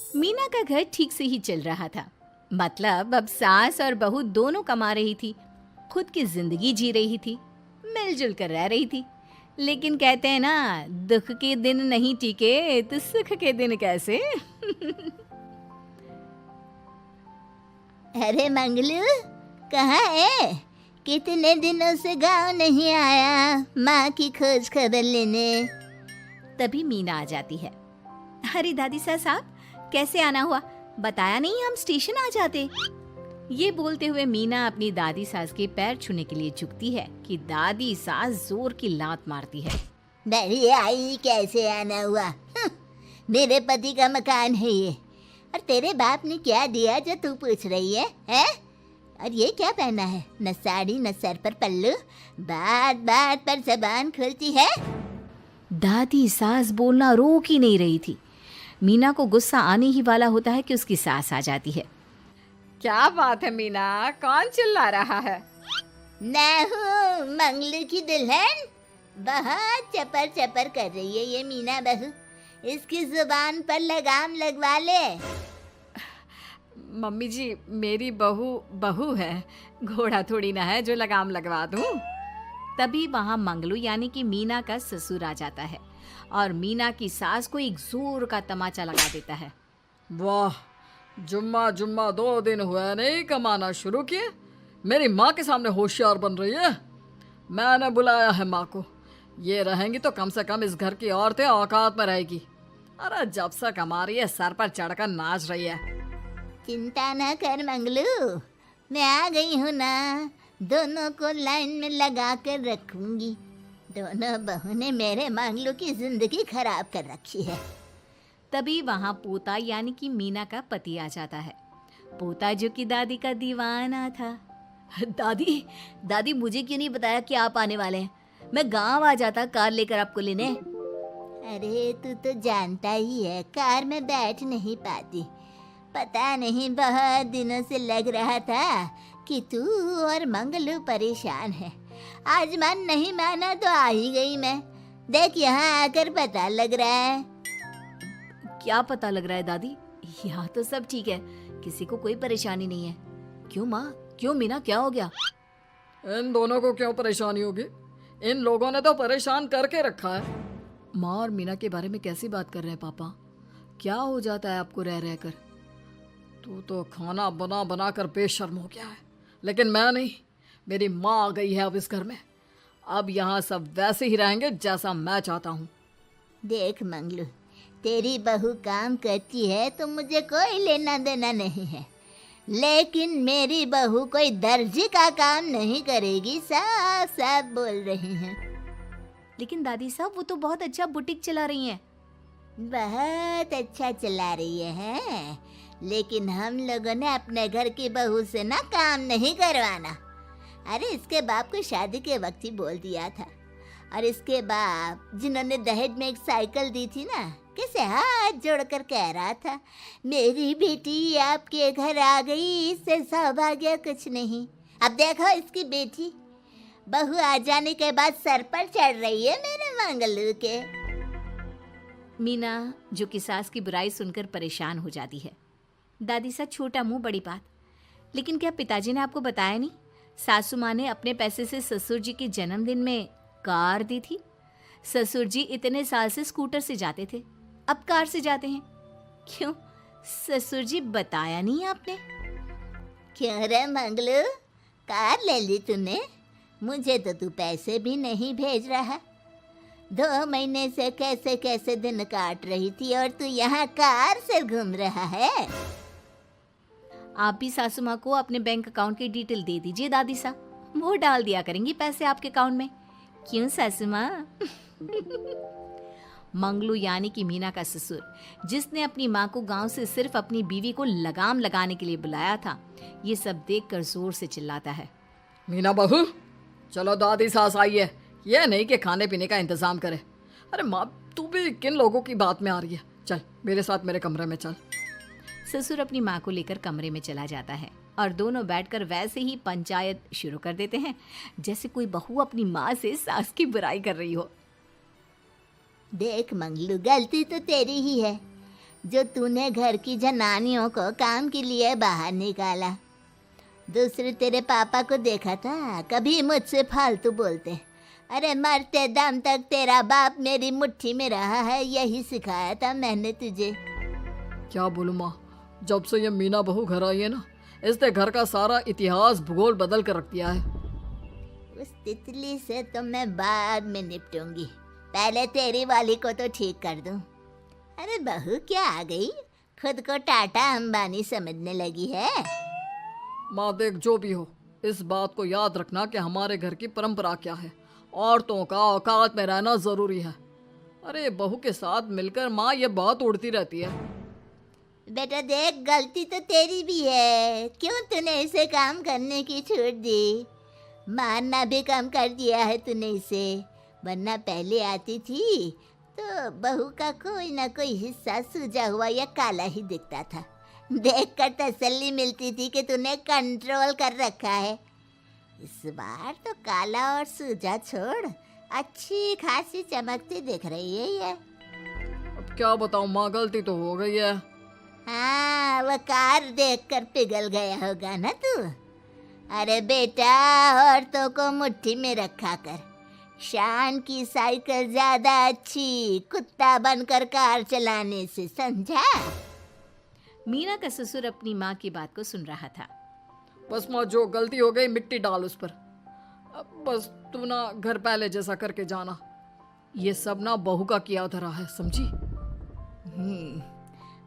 मीना का घर ठीक से ही चल रहा था। मतलब अब सास और बहू दोनों कमा रही थी, खुद की जिंदगी जी रही थी, मिलजुल कर रह रही थी। लेकिन कहते हैं ना, दुख के दिन नहीं टिके तो सुख के दिन कैसे। अरे मंगलू, कहाँ है? कितने दिनों से गांव नहीं आया माँ की खोज खबर लेने। तभी मीना आ जाती है। अरे दादी साहब, कैसे आना हुआ? बताया नहीं हम स्टेशन आ जाते। ये बोलते हुए मीना अपनी दादी सास के पैर छूने के लिए झुकती है कि दादी सास जोर की लात मारती है। बड़ी आई, कैसे आना हुआ? मेरे पति का मकान है ये। और तेरे बाप ने क्या दिया जो तू पूछ रही है, हैं? और ये क्या पहना है? न साड़ी न सर पर पल्लू, बात बात पर जबान खुलती है। दादी सास बोलना रोक ही नहीं रही थी। मीना को गुस्सा आने ही वाला होता है कि उसकी सास आ जाती है। क्या बात है मीना, कौन चिल्ला रहा है? मैं हूँ मंगलू की दुल्हन। बहुत चपर चपर कर रही है ये मीना बहू। इसकी जुबान पर लगाम लगवा ले। मम्मी जी, मेरी बहू है, घोड़ा थोड़ी ना है जो लगाम लगवा दूं। तभी वहां मंगलू यानी कि मीना का ससुर आ जाता है और मीना की सास को एक जोर का तमाचा लगा देता है। वाह, जुम्मा जुम्मा 2 दिन हुए नहीं कमाना शुरू किए, मेरी माँ के सामने होशियार बन रही है। मैंने बुलाया है माँ को, ये रहेंगी तो कम से कम इस घर की औरतें औकात में रहेगी। अरे जब से कमा रही है सर पर चढ़कर नाच रही है। चिंता न कर मंगलू, मैं आ गई हूँ ना। दोनों को लाइन में लगा कर रखूंगी। दोनों बहू ने मेरे मंगलू की जिंदगी खराब कर रखी है। तभी वहां पोता यानी कि मीना का पति आ जाता है। पोता जो कि दादी का दीवाना था। दादी दादी, मुझे क्यों नहीं बताया कि आप आने वाले हैं? मैं गांव आ जाता कार लेकर आपको लेने। अरे तू तो जानता ही है, कार में बैठ नहीं पाती। पता नहीं, बहुत दिनों से लग रहा था कि तू और मंगलू परेशान है। आज मन नहीं माना तो आ ही गई मैं। देख, यहाँ आकर पता लग रहा है। क्या पता लग रहा है दादी? यहाँ तो सब ठीक है, किसी को कोई परेशानी नहीं है। क्यों माँ, क्यों मीना, क्या हो गया? इन दोनों को क्यों परेशानी होगी? इन लोगों ने तो परेशान करके रखा है। माँ और मीना के बारे में कैसी बात कर रहे हैं पापा? क्या हो जाता है आपको रह रहकर? तू तो खाना बना बना कर बेशर्म हो गया है, लेकिन मैं नहीं। मेरी माँ आ गई है अब इस घर में। अब यहाँ सब वैसे ही रहेंगे जैसा मैं चाहता हूँ। देख मंगलू, तेरी बहू काम करती है तो मुझे कोई लेना देना नहीं है, लेकिन मेरी बहू कोई दर्जी का काम नहीं करेगी, साफ साफ बोल रही हैं। लेकिन दादी साहब, वो तो बहुत अच्छा बुटीक चला रही हैं। बहुत अच्छा चला रही है, लेकिन हम लोगों ने अपने घर की बहू से ना काम नहीं करवाना। अरे इसके बाप को शादी के वक्त ही बोल दिया था। और इसके बाप जिन्होंने दहेज में एक साइकिल दी थी ना, कैसे हाथ जोड़कर कह रहा था, मेरी बेटी आपके घर आ गई, इससे सौभाग्य कुछ नहीं। अब देखो इसकी बेटी, बहू आ जाने के बाद सर पर चढ़ रही है मेरे मंगलू के। मीना जो कि सास की बुराई सुनकर परेशान हो जाती है। दादी सा छोटा मुंह बड़ी बात। लेकिन क्या पिताजी ने आपको बताया नहीं? सासू माँ ने अपने पैसे से ससुर जी के जन्मदिन में कार दी थी। ससुर जी इतने साल से स्कूटर से जाते थे, अब कार से जाते हैं। क्यों ससुर जी, बताया नहीं आपने? क्यों रे मंगलू, कार ले ली तूने? मुझे तो तू पैसे भी नहीं भेज रहा। 2 महीने से कैसे कैसे दिन काट रही थी और तू यहाँ कार से घूम रहा है। आप भी सासू माँ को अपने बैंक अकाउंट की डिटेल दे दीजिए दादी सा, वो डाल दिया करेंगी पैसे आपके अकाउंट में। क्यों सासू माँ? मंगलू यानी कि मीना का ससुर, जिसने अपनी माँ को गांव से सिर्फ अपनी बीवी को लगाम लगाने के लिए बुलाया था, ये सब देखकर जोर से चिल्लाता है। मीना बहू, चलो दादी सास आई है, यह नहीं कि खाने पीने का इंतजाम करे। अरे माँ, तू भी किन लोगों की बात में आ रही है? चल मेरे साथ मेरे कमरे में चल। ससुर अपनी माँ को लेकर कमरे में चला जाता है और दोनों बैठकर वैसे ही पंचायत शुरू कर देते हैं जैसे कोई बहू अपनी माँ से सास की बुराई कर रही हो। देख मंगलू, गलती तो तेरी ही है। जो तूने घर की जनानियों को काम के लिए बाहर निकाला। दूसरे तेरे पापा को देखा था, कभी मुझसे फालतू बोलते। अरे मरते दम तक तेरा बाप मेरी मुट्ठी में रहा है, यही सिखाया था मैंने तुझे। क्या बोलूं माँ, जब से ये मीना बहू घर आई है ना, इसने घर का सारा इतिहास भूगोल बदल कर रख दिया है। उस तितली से तो मैं बाद में निपटूंगी, पहले तेरी वाली को तो ठीक कर दूं। अरे बहू क्या आ गई, खुद को टाटा अंबानी समझने लगी है। माँ देख, जो भी हो, इस बात को याद रखना कि हमारे घर की परंपरा क्या है। औरतों का औकात में रहना जरूरी है। अरे बहू के साथ मिलकर माँ ये बात उड़ती रहती है। बेटा देख, गलती तो तेरी भी है, क्यों तूने इसे काम करने की छूट दी। मारना भी कम कर दिया है तूने इसे, वरना पहले आती थी तो बहू का कोई ना कोई हिस्सा सूजा हुआ या काला ही दिखता था। देखकर तसल्ली मिलती थी कि तूने कंट्रोल कर रखा है। इस बार तो काला और सूजा छोड़, अच्छी खासी चमकती दिख रही है ये। अब क्या बताऊं माँ, गलती तो हो गई है। हाँ, वो कार देखकर पिघल गया होगा ना तू। अरे बेटा, औरतों को मुट्ठी में रखा कर। शान की साइकिल ज्यादा अच्छी कुत्ता बनकर कार चलाने से, समझा। मीना का ससुर अपनी माँ की बात को सुन रहा था। बस माँ, जो गलती हो गई मिट्टी डाल उस पर। अब बस तू ना घर पहले जैसा करके जाना। ये सब ना बहू का किया धरा है, समझी।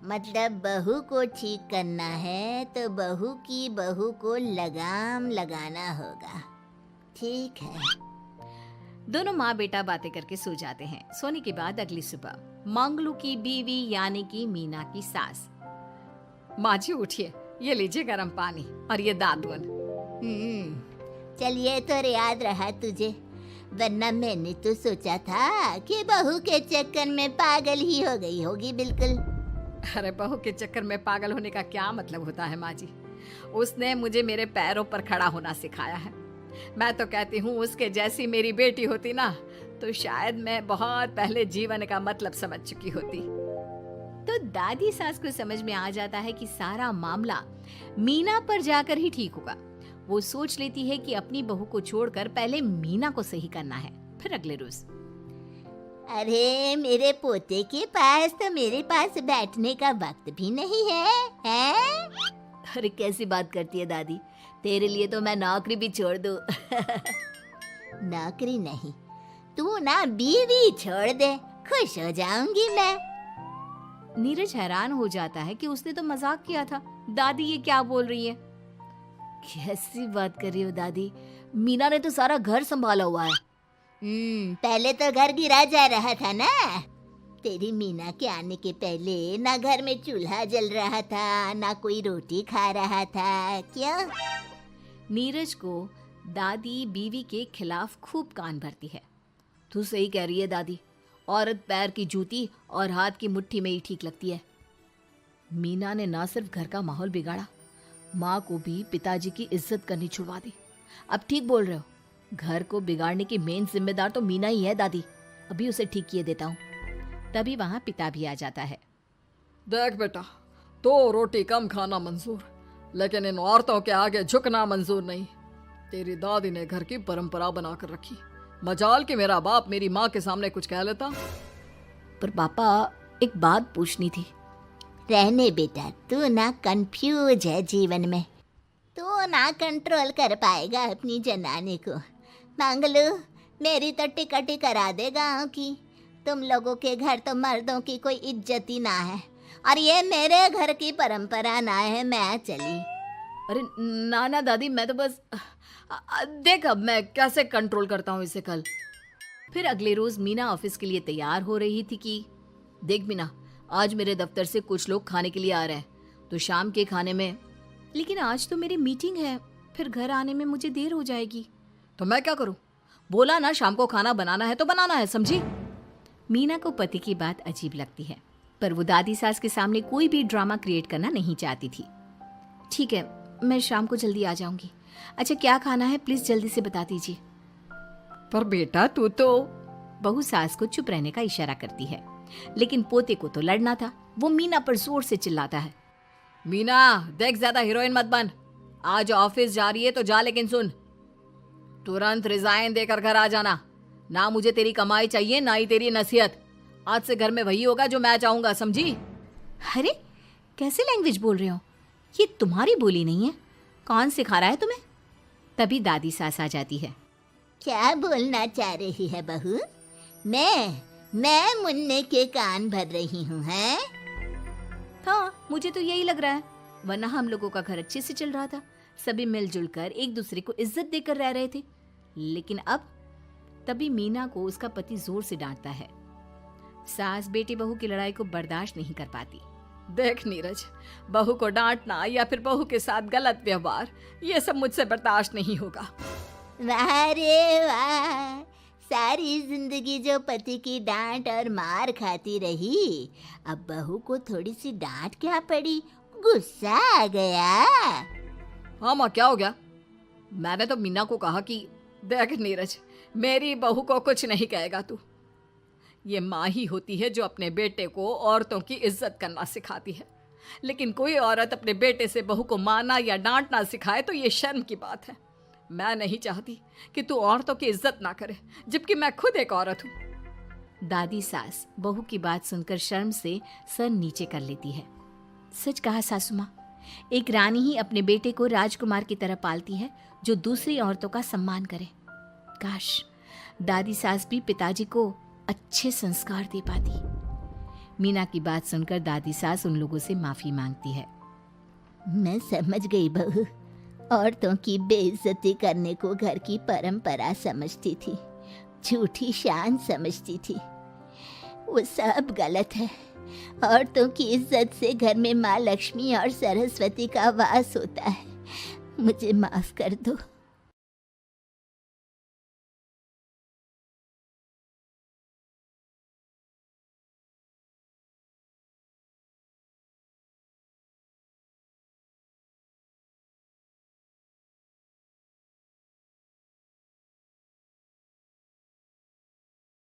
मतलब बहू को ठीक करना है तो बहू की बहू को लगाम लगाना होगा, ठीक है। दोनों माँ बेटा बातें करके सो जाते हैं। सोने के बाद अगली सुबह मंगलू की बीवी यानी कि मीना की सास, माँ जी उठिए, ये लीजिए गर्म पानी और ये दादुन। चलिए तो याद रहा तुझे, वरना मैंने तो सोचा था कि बहू के चक्कर में पागल ही हो गई होगी बिल्कुल। अरे बहू के चक्कर में पागल होने का क्या मतलब होता है माँ जी। उसने मुझे मेरे पैरों पर खड़ा होना सिखाया है। मैं तो कहती हूँ उसके जैसी मेरी बेटी होती ना तो शायद मैं बहुत पहले जीवन का मतलब समझ चुकी होती। तो दादी सास को समझ में आ जाता है कि सारा मामला मीना पर जाकर ही ठीक होगा। वो सोच लेती है कि अपनी बहू को छोड़कर पहले मीना को सही करना है। फिर अगले रोज, अरे मेरे पोते के पास तो मेरे पास बैठने का वक्त भी नहीं है, हैं? अरे कैसी बात करती है दादी, तेरे लिए तो मैं नौकरी भी छोड़ दूं। नौकरी नहीं, तू ना बीवी छोड़ दे, खुश हो जाऊंगी मैं। नीरज हैरान हो जाता है कि उसने तो मजाक किया था। दादी ये क्या बोल रही है? कैसी बात कर रही हो दादी, मीना ने तो सारा घर संभाला हुआ है। पहले तो घर गिरा जा रहा था ना। तेरी मीना के आने के पहले ना घर में चूल्हा जल रहा था, ना कोई रोटी खा रहा था, क्यों? नीरज को दादी बीवी के खिलाफ खूब कान भरती है। तू सही कह रही है दादी, औरत पैर की जूती और हाथ की मुट्ठी में ही ठीक लगती है। मीना ने ना सिर्फ घर का माहौल बिगाड़ा, माँ को भी पिताजी की इज्जत करनी छुड़वा दी। अब ठीक बोल रहे हो, घर को बिगाड़ने की मेन जिम्मेदार तो मीना ही है दादी। अभी उसे ठीक किए देता हूँ। तभी वहाँ पिता भी आ जाता है। देख बेटा, तो रोटी कम खाना मंजूर, लेकिन इन औरतों के आगे झुकना मंजूर नहीं। तेरी दादी ने घर की परंपरा बनाकर रखी, मजाल कि मेरा बाप मेरी माँ के सामने कुछ कह लेता। पर पापा एक बात पूछनी थी। रहने बेटा, तू ना कंफ्यूज है जीवन में, तू ना कंट्रोल कर पाएगा अपनी जनानी को। मंगलू, मेरी तो टिकट ही करा दे गाँव की। तुम लोगों के घर तो मर्दों की कोई इज्जत ही ना है, और ये मेरे घर की परंपरा ना है, मैं चली। अरे ना ना दादी, मैं तो बस देख अब मैं कैसे कंट्रोल करता हूँ इसे कल। फिर अगले रोज मीना ऑफिस के लिए तैयार हो रही थी कि देख मीना, आज मेरे दफ्तर से कुछ लोग खाने के लिए आ रहे हैं, तो शाम के खाने में। लेकिन आज तो मेरी मीटिंग है, फिर घर आने में मुझे देर हो जाएगी। तो मैं क्या करूं? बोला ना शाम को खाना बनाना है तो बनाना है, समझी। मीना को पति की बात अजीब लगती है, पर वो दादी सास के सामने कोई भी ड्रामा क्रिएट करना नहीं चाहती थी। ठीक है, मैं शाम को जल्दी आ जाऊंगी। अच्छा क्या खाना है प्लीज जल्दी से बता दीजिए। पर बेटा तू तो। बहू सास को चुप रहने का इशारा करती है, लेकिन पोते को तो लड़ना था। वो मीना पर जोर से चिल्लाता है। मीना देख, ज्यादा हीरोइन मत बन। आज ऑफिस जा रही है तो जा, लेकिन सुन, तुरंत रिजाइन देकर घर आ जाना। ना मुझे तेरी कमाई चाहिए, ना ही तेरी नसीहत। आज से घर में वही होगा जो मैं चाहूंगा, समझी? अरे कैसे लैंग्वेज बोल रहे हो, ये तुम्हारी बोली नहीं है, कौन सिखा रहा है तुम्हें? तभी दादी सास आ जाती है। क्या बोलना चाह रही है बहू? मैं मुन्ने के कान भर रही हूँ, हैं? हाँ, मुझे तो यही लग रहा है, वरना हम लोगों का घर अच्छे से चल रहा था, सभी मिलजुल कर एक दूसरे को इज्जत देकर रह रहे थे। लेकिन अब तभी मीना को उसका पति जोर से डांटता है। सास बेटी बहू की लड़ाई को बर्दाश्त नहीं कर पाती। देख नीरज, बहू को डांटना या फिर बहू के साथ गलत व्यवहार, ये सब मुझसे बर्दाश्त नहीं होगा। वाह रे वाह, सारी जिंदगी जो पति की डांट और मार खाती रही, अब बहू को थोड़ी सी डांट क्या पड़ी, गुस्सा आ गया। हाँ माँ, क्या हो गया? मैंने तो मीना को कहा कि देख नीरज, मेरी बहू को कुछ नहीं कहेगा तू। ये माँ ही होती है जो अपने बेटे को औरतों की इज्जत करना सिखाती है, लेकिन कोई औरत अपने बेटे से बहू को मारना या डांटना सिखाए तो ये शर्म की बात है। मैं नहीं चाहती कि तू औरतों की इज्जत ना करे, जबकि मैं खुद एक औरत हूँ। दादी सास बहू की बात सुनकर शर्म से सर नीचे कर लेती है। सच कहा सासू माँ, एक रानी ही अपने बेटे को राजकुमार की तरह पालती है जो दूसरी औरतों का सम्मान करे। काश दादी सास भी पिताजी को अच्छे संस्कार दे पाती। मीना की बात सुनकर दादी सास उन लोगों से माफी मांगती है। मैं समझ गई बहू, औरतों की बेइज्जती करने को घर की परंपरा समझती थी, झूठी शान समझती थी। वो सब गलत है। औरतों की इज्जत से घर में माँ लक्ष्मी और सरस्वती का वास होता है। मुझे माफ कर दो।